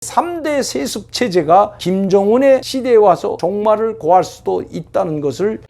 3대 세습 체제가 김정은의 시대에 와서 종말을 고할 수도 있다는 것을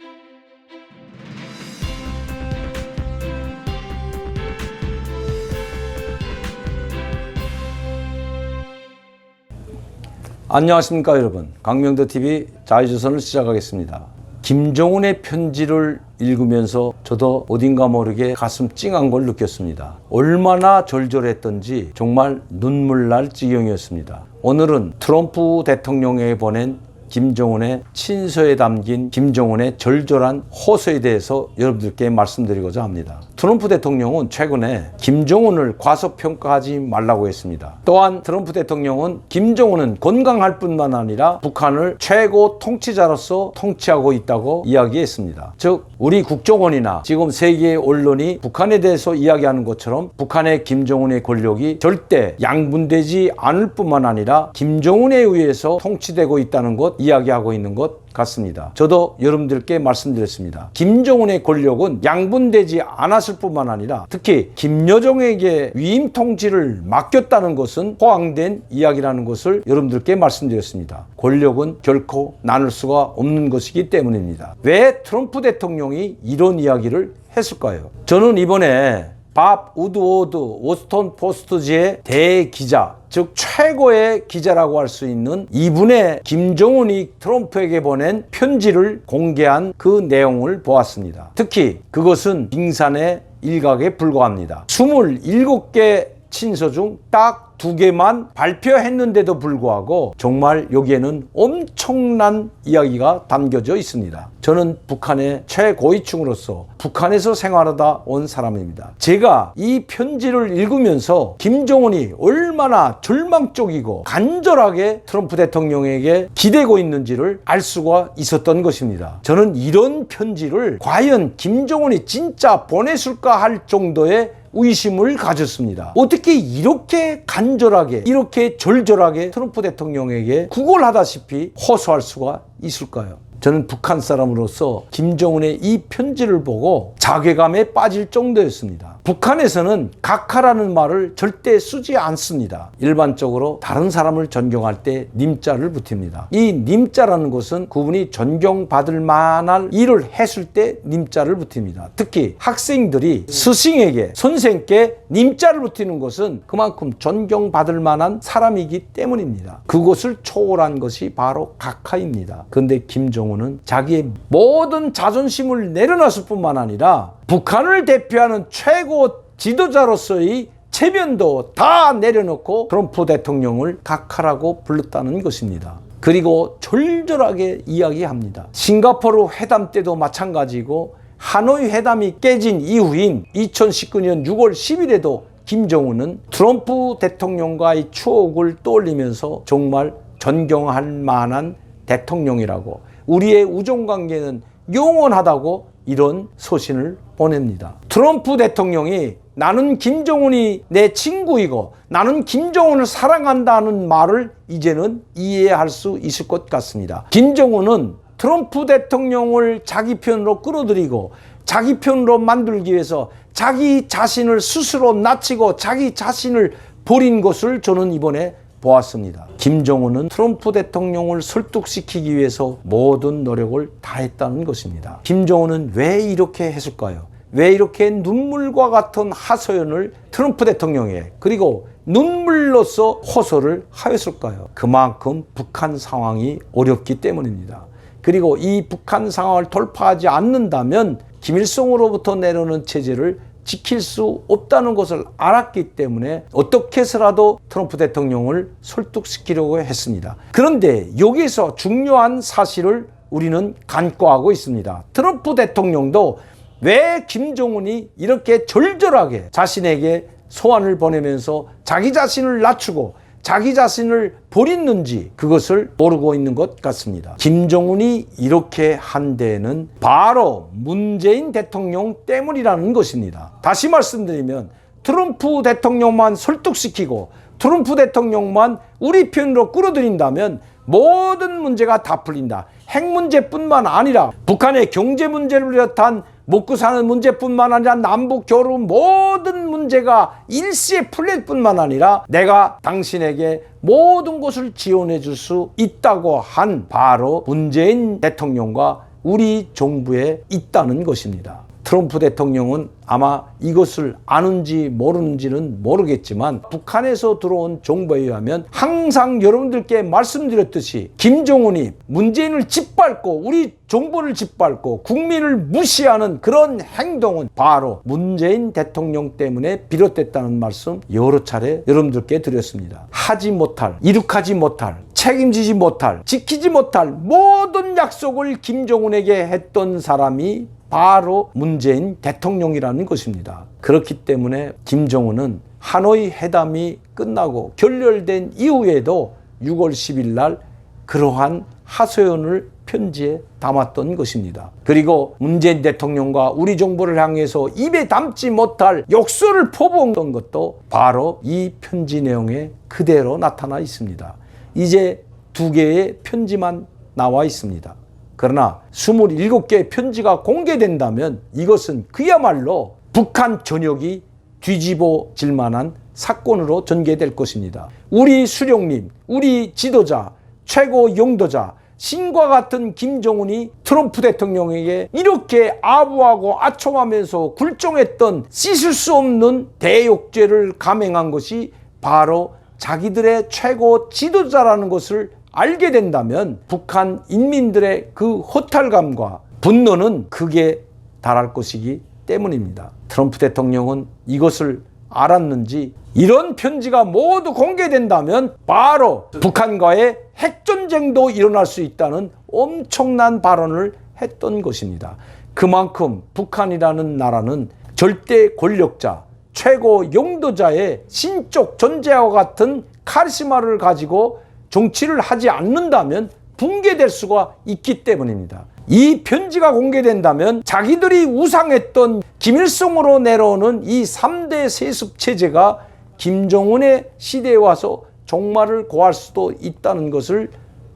안녕하십니까 여러분, 강명도TV 자유조선을 시작하겠습니다. 김정은의 편지를 읽으면서 저도 어딘가 모르게 가슴 찡한 걸 느꼈습니다. 얼마나 절절했던지 정말 눈물 날 지경이었습니다. 오늘은 트럼프 대통령에게 보낸 김정은의 친서에 담긴 김정은의 절절한 호소에 대해서 여러분들께 말씀드리고자 합니다. 트럼프 대통령은 최근에 김정은을 과소평가하지 말라고 했습니다. 또한 트럼프 대통령은 김정은은 건강할 뿐만 아니라 북한을 최고 통치자로서 통치하고 있다고 이야기했습니다. 즉 우리 국정원이나 지금 세계의 언론이 북한에 대해서 이야기하는 것처럼 북한의 김정은의 권력이 절대 양분되지 않을 뿐만 아니라 김정은에 의해서 통치되고 있다는 것 이야기하고 있는 것 같습니다. 저도 여러분들께 말씀드렸습니다. 김정은의 권력은 양분되지 않았을 뿐만 아니라 특히 김여정에게 위임 통치를 맡겼다는 것은 허황된 이야기라는 것을 여러분들께 말씀드렸습니다. 권력은 결코 나눌 수가 없는 것이기 때문입니다. 왜 트럼프 대통령이 이런 이야기를 했을까요? 저는 이번에 밥 우드워드 워싱턴 포스트지의 대기자, 즉 최고의 기자라고 할 수 있는 이분의 김정은이 트럼프에게 보낸 편지를 공개한 그 내용을 보았습니다. 특히 그것은 빙산의 일각에 불과합니다. 27개 친서 중 딱 2개만 발표했는데도 불구하고 정말 여기에는 엄청난 이야기가 담겨져 있습니다. 저는 북한의 최고위층으로서 북한에서 생활하다 온 사람입니다. 제가 이 편지를 읽으면서 김정은이 얼마나 절망적이고 간절하게 트럼프 대통령에게 기대고 있는지를 알 수가 있었던 것입니다. 저는 이런 편지를 과연 김정은이 진짜 보냈을까 할 정도의 의심을 가졌습니다. 어떻게 이렇게 간절하게 이렇게 절절하게 트럼프 대통령에게 구걸하다시피 호소할 수가 있을까요? 저는 북한 사람으로서 김정은의 이 편지를 보고 자괴감에 빠질 정도였습니다. 북한에서는 각하라는 말을 절대 쓰지 않습니다. 일반적으로 다른 사람을 존경할 때 님자를 붙입니다. 이 님자라는 것은 그분이 존경받을 만한 일을 했을 때 님자를 붙입니다. 특히 학생들이 스승에게 선생께 님자를 붙이는 것은 그만큼 존경받을 만한 사람이기 때문입니다. 그것을 초월한 것이 바로 각하입니다. 그런데 김정은은 자기의 모든 자존심을 내려놨을 뿐만 아니라 북한을 대표하는 최고 지도자로서의 체면도 다 내려놓고 트럼프 대통령을 각하라고 불렀다는 것입니다. 그리고 절절하게 이야기합니다. 싱가포르 회담 때도 마찬가지고 하노이 회담이 깨진 이후인 2019년 6월 10일에도 김정은은 트럼프 대통령과의 추억을 떠올리면서 정말 존경할 만한 대통령이라고, 우리의 우정관계는 영원하다고 이런 소신을 보냅니다. 트럼프 대통령이 나는 김정은이 내 친구이고 나는 김정은을 사랑한다는 말을 이제는 이해할 수 있을 것 같습니다. 김정은은 트럼프 대통령을 자기 편으로 끌어들이고 자기 편으로 만들기 위해서 자기 자신을 스스로 낮추고 자기 자신을 버린 것을 저는 이번에 보았습니다. 김정은은 트럼프 대통령을 설득시키기 위해서 모든 노력을 다했다는 것입니다. 김정은은 왜 이렇게 했을까요? 왜 이렇게 눈물과 같은 하소연을 트럼프 대통령에 그리고 눈물로써 호소를 하였을까요? 그만큼 북한 상황이 어렵기 때문입니다. 그리고 이 북한 상황을 돌파하지 않는다면 김일성으로부터 내려오는 체제를 지킬 수 없다는 것을 알았기 때문에 어떻게 해서라도 트럼프 대통령을 설득시키려고 했습니다. 그런데 여기서 중요한 사실을 우리는 간과하고 있습니다. 트럼프 대통령도 왜 김정은이 이렇게 절절하게 자신에게 소환을 보내면서 자기 자신을 낮추고 자기 자신을 버렸는지 그것을 모르고 있는 것 같습니다. 김정은이 이렇게 한 데에는 바로 문재인 대통령 때문이라는 것입니다. 다시 말씀드리면 트럼프 대통령만 설득시키고 트럼프 대통령만 우리 편으로 끌어들인다면 모든 문제가 다 풀린다. 핵 문제뿐만 아니라 북한의 경제 문제를 비롯한 먹고 사는 문제뿐만 아니라 남북 교류 모든 문제가 일시에 풀릴 뿐만 아니라 내가 당신에게 모든 것을 지원해 줄 수 있다고 한 바로 문재인 대통령과 우리 정부에 있다는 것입니다. 트럼프 대통령은 아마 이것을 아는지 모르는지는 모르겠지만 북한에서 들어온 정보에 의하면 항상 여러분들께 말씀드렸듯이 김정은이 문재인을 짓밟고 우리 정부를 짓밟고 국민을 무시하는 그런 행동은 바로 문재인 대통령 때문에 비롯됐다는 말씀 여러 차례 여러분들께 드렸습니다. 하지 못할, 이룩하지 못할, 책임지지 못할, 지키지 못할 모든 약속을 김정은에게 했던 사람이 바로 문재인 대통령이라는 것입니다. 그렇기 때문에 김정은은 하노이 회담이 끝나고 결렬된 이후에도 6월 10일 날 그러한 하소연을 편지에 담았던 것입니다. 그리고 문재인 대통령과 우리 정부를 향해서 입에 담지 못할 욕설을 퍼부었던 것도 바로 이 편지 내용에 그대로 나타나 있습니다. 이제 2개의 편지만 나와 있습니다. 그러나 27개의 편지가 공개된다면 이것은 그야말로 북한 전역이 뒤집어질 만한 사건으로 전개될 것입니다. 우리 수령님, 우리 지도자, 최고 영도자, 신과 같은 김정은이 트럼프 대통령에게 이렇게 아부하고 아첨하면서 굴종했던 씻을 수 없는 대욕죄를 감행한 것이 바로 자기들의 최고 지도자라는 것을 알게 된다면 북한 인민들의 그 허탈감과 분노는 극에 달할 것이기 때문입니다. 트럼프 대통령은 이것을 알았는지 이런 편지가 모두 공개된다면 바로 북한과의 핵전쟁도 일어날 수 있다는 엄청난 발언을 했던 것입니다. 그만큼 북한이라는 나라는 절대 권력자, 최고 영도자의 신적 존재와 같은 카리스마를 가지고 정치를 하지 않는다면 붕괴될 수가 있기 때문입니다. 이 편지가 공개된다면 자기들이 우상했던 김일성으로 내려오는 이 3대 세습 체제가 김정은의 시대에 와서 종말을 고할 수도 있다는 것을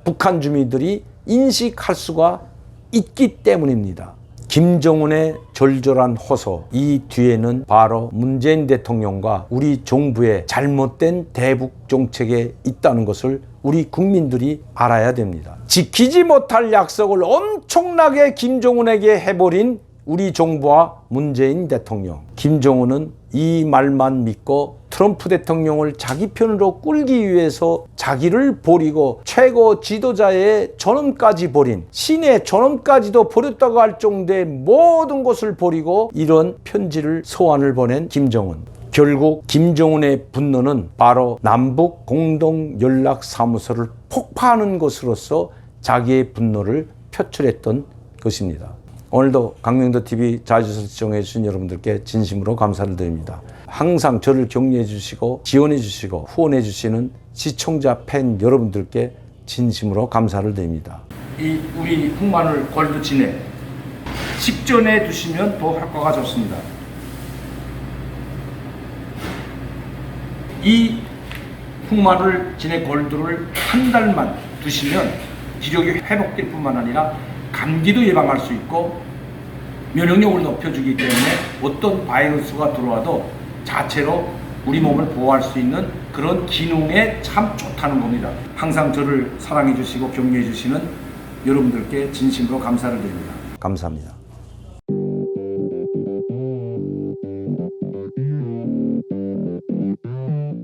북한 주민들이 인식할 수가 있기 때문입니다. 김정은의 절절한 호소, 이 뒤에는 바로 문재인 대통령과 우리 정부의 잘못된 대북 정책에 있다는 것을 우리 국민들이 알아야 됩니다. 지키지 못할 약속을 엄청나게 김정은에게 해버린 우리 정부와 문재인 대통령. 김정은은 이 말만 믿고 트럼프 대통령을 자기 편으로 끌기 위해서 자기를 버리고 최고 지도자의 존엄까지 버린, 신의 존엄까지도 버렸다고 할 정도의 모든 것을 버리고 이런 편지를 소환을 보낸 김정은. 결국 김정은의 분노는 바로 남북 공동연락사무소를 폭파하는 것으로서 자기의 분노를 표출했던 것입니다. 오늘도 강명도TV 자주서 시청해 주신 여러분들께 진심으로 감사를 드립니다. 항상 저를 격려해 주시고 지원해 주시고 후원해 주시는 시청자 팬 여러분들께 진심으로 감사를 드립니다. 이 우리 흑마늘 골드 진액 식전에 두시면 더 효과가 좋습니다. 이 흑마늘 진액 골드를 한 달만 두시면 기력이 회복될 뿐만 아니라 감기도 예방할 수 있고 면역력을 높여주기 때문에 어떤 바이러스가 들어와도 자체로 우리 몸을 보호할 수 있는 그런 기능에 참 좋다는 겁니다. 항상 저를 사랑해 주시고 격려해 주시는 여러분들께 진심으로 감사를 드립니다. 감사합니다.